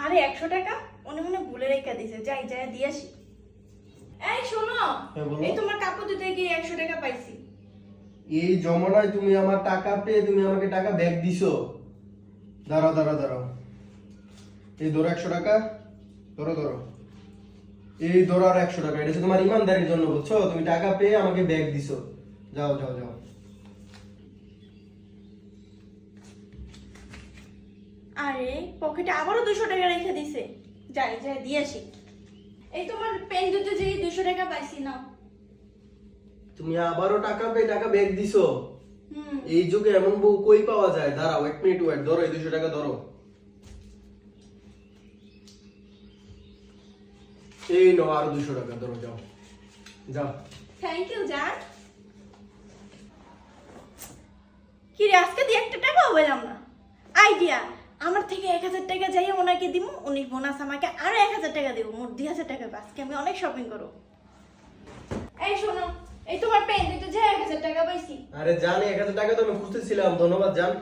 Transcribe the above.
আরে 100 টাকা মনে মনে ভুলে রেখে দিছে, যাই যাই দিয়ে আসি। এই শোনো, এই তোমার কাপড় দিতে গিয়ে 100 টাকা পাইছি। এই জমানায় তুমি আমার টাকা পেয়ে তুমি আমাকে টাকা ব্যাক দিছো। দাঁড়াও দাঁড়াও দাঁড়াও, এই ধরো 100 টাকা, ধরো ধরো, এই ধরো আর 100 টাকা। এটা হচ্ছে তোমার ইমানদারির জন্য, বুঝছো? তুমি টাকা পেয়ে আমাকে ব্যাক দিছো। যাও যাও যাও। আরে পকেটে আবারও 200 টাকা রেখে দিছে, যাই যাই দিয়ে আসি। এই তোমার পেন দিতে যে 200 টাকা পাইছি নাও। তুমি আবারও টাকা পেয়ে টাকা ব্যাক দিছো। হুম। এই যুগে এমন বউ কই পাওয়া যায়? দাঁড়াও 1 মিনিট ওয়েট, ধরো এই 200 টাকা ধরো। এই নাও আর 200 টাকা ধরো, যাও যাও। থ্যাংক ইউ জান। কি রে, আজকে দিয়ে 1 টাকাও পেলাম না। আইডিয়া, আমার থেকে 1000 টাকা যাই ওনাকে দিব, উনি বোনাস আমাকে আরো 1000 টাকা দিব, মোট 2000 টাকা। আজকে আমি অনেক শপিং করব। এই শোনো, এই তোমার পেন দিতে যে 1000 টাকা পাইছি। আরে জানি 1000 টাকা তো আমি খুঁজতেছিলাম, ধন্যবাদ জান।